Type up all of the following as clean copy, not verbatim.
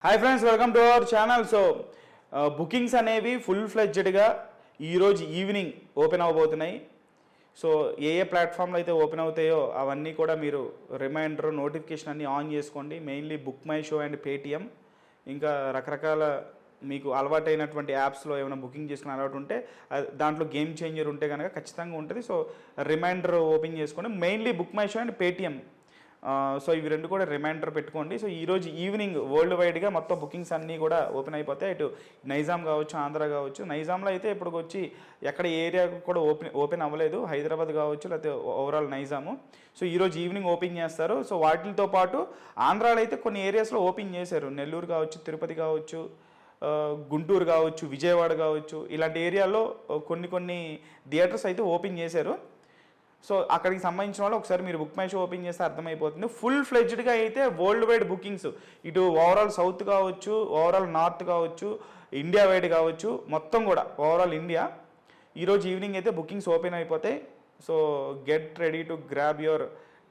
Hi friends, welcome to our channel. So bookings అనేవి full ఫ్లెడ్జ్డ్గా ఈరోజు evening open అవ్వబోతున్నాయి. So ఏ ప్లాట్ఫామ్లో అయితే ఓపెన్ అవుతాయో అవన్నీ కూడా మీరు రిమైండర్ నోటిఫికేషన్ అన్నీ ఆన్ చేసుకోండి. Mainly book my show and Paytm, ఇంకా రకరకాల మీకు అలవాటైనటువంటి యాప్స్లో ఏమైనా బుకింగ్ చేసుకుని అలవాటు ఉంటే దాంట్లో గేమ్ చేంజర్ ఉంటే కనుక ఖచ్చితంగా ఉంటుంది. సో రిమైండర్ ఓపెన్ చేసుకోండి. Mainly book my show and Paytm, so ఇవి రెండు కూడా రిమైండర్ పెట్టుకోండి. సో ఈరోజు ఈవినింగ్ వరల్డ్ వైడ్గా మొత్తం బుకింగ్స్ అన్నీ కూడా ఓపెన్ అయిపోతాయి. ఇటు నైజాం కావచ్చు, ఆంధ్ర కావచ్చు. నైజాంలో అయితే ఇప్పుడు వచ్చి ఎక్కడ ఏరియా కూడా ఓపెన్ అవ్వలేదు, హైదరాబాద్ కావచ్చు లేకపోతే ఓవరాల్ నైజాము. సో ఈరోజు ఈవినింగ్ ఓపెన్ చేస్తారు. సో వాటితో పాటు ఆంధ్రాలో అయితే కొన్ని ఏరియాస్లో ఓపెన్ చేశారు. నెల్లూరు కావచ్చు, తిరుపతి కావచ్చు, గుంటూరు కావచ్చు, విజయవాడ కావచ్చు, ఇలాంటి ఏరియాల్లో కొన్ని థియేటర్స్ అయితే ఓపెన్ చేశారు. సో అక్కడికి సంబంధించిన వాళ్ళు ఒకసారి మీరు బుక్ మై షో ఓపెన్ చేస్తే అర్థమైపోతుంది. ఫుల్ ఫ్లెడ్జ్డ్గా అయితే వరల్డ్ వైడ్ బుకింగ్స్, ఇటు ఓవరాల్ సౌత్ కావచ్చు, ఓవరాల్ నార్త్ కావచ్చు, ఇండియా వైడ్ కావచ్చు, మొత్తం కూడా ఓవరాల్ ఇండియా ఈరోజు ఈవినింగ్ అయితే బుకింగ్స్ ఓపెన్ అయిపోతాయి. So get ready to grab your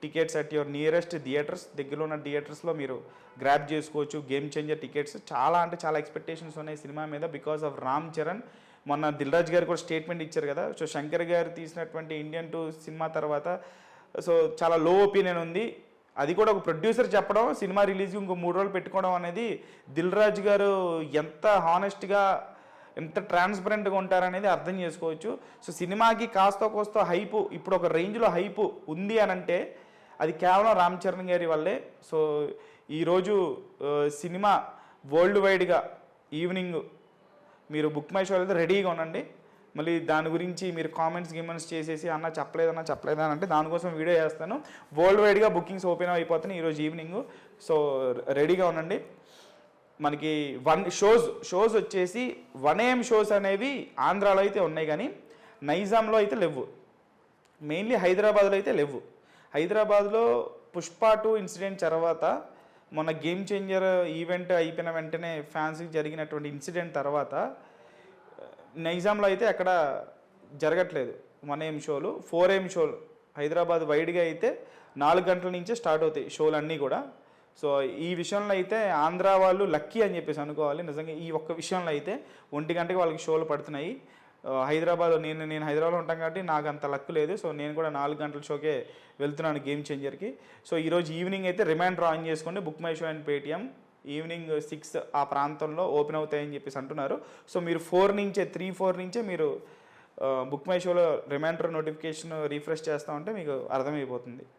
tickets at your nearest theatres. దగ్గరలో ఉన్న థియేటర్స్లో మీరు గ్రాబ్ చేసుకోవచ్చు గేమ్ చేంజర్ టికెట్స్. చాలా ఎక్స్పెక్టేషన్స్ ఉన్నాయి సినిమా మీద బికాస్ ఆఫ్ రామ్ చరణ్. మొన్న దిల్ రాజు గారు కూడా స్టేట్మెంట్ ఇచ్చారు కదా. సో శంకర్ గారు తీసినటువంటి ఇండియన్ 2 సినిమా తర్వాత సో చాలా లో ఒపీనియన్ ఉంది. అది కూడా ఒక ప్రొడ్యూసర్ చెప్పడం, సినిమా రిలీజ్ ఇంకో 3 రోజులు పెట్టుకోవడం అనేది దిల్ రాజు గారు ఎంత హానెస్ట్గా, ఎంత ట్రాన్స్పరెంట్గా ఉంటారనేది అర్థం చేసుకోవచ్చు. సో సినిమాకి కాస్త కోస్త హైపు, ఇప్పుడు ఒక రేంజ్లో హైపు ఉంది అని అంటే అది కేవలం రామ్ చరణ్ గారి వల్లే. సో ఈరోజు సినిమా వరల్డ్ వైడ్గా ఈవినింగ్ మీరు బుక్ మై షో అయితే రెడీగా ఉండండి. మళ్ళీ దాని గురించి మీరు కామెంట్స్ చేసేసి చెప్పలేదన్నా అంటే దానికోసం వీడియో చేస్తాను. వరల్డ్ వైడ్గా బుకింగ్స్ ఓపెన్ అయిపోతున్నాయి ఈరోజు ఈవినింగ్. సో రెడీగా ఉండండి. మనకి షోస్ వచ్చేసి 1 AM షోస్ అనేవి ఆంధ్రాలో అయితే ఉన్నాయి, కానీ నైజాంలో అయితే లేవు. మెయిన్లీ హైదరాబాద్లో అయితే లేవు. హైదరాబాద్లో పుష్ప 2 ఇన్సిడెంట్ తర్వాత, మొన్న గేమ్ చేంజర్ ఈవెంట్ అయిపోయిన వెంటనే ఫ్యాన్స్కి జరిగినటువంటి ఇన్సిడెంట్ తర్వాత నైజాంలో అయితే ఎక్కడ జరగట్లేదు 1 AM షోలు. 4 AM షోలు హైదరాబాద్ వైడ్గా అయితే 4 గంటల నుంచే స్టార్ట్ అవుతాయి షోలు అన్నీ కూడా. సో ఈ విషయంలో అయితే ఆంధ్ర వాళ్ళు లక్కీ అని చెప్పేసి అనుకోవాలి. నిజంగా ఈ ఒక్క విషయంలో అయితే 1 గంటకి వాళ్ళకి షోలు పడుతున్నాయి. హైదరాబాద్ నేను హైదరాబాద్లో ఉంటాను కాబట్టి నాకు అంత లక్ లేదు. సో నేను కూడా 4 గంటల షోకే వెళ్తున్నాను గేమ్ చేంజర్కి. సో ఈరోజు ఈవినింగ్ అయితే రిమైండర్ ఆన్ చేసుకోండి. Book my show and Paytm evening 6 ఆ ప్రాంతంలో ఓపెన్ అవుతాయని చెప్పేసి అంటున్నారు. సో మీరు 3-4 నుంచే మీరు బుక్ మై షోలో రిమైండర్ నోటిఫికేషన్ రీఫ్రెష్ చేస్తూ ఉంటే మీకు అర్థమైపోతుంది.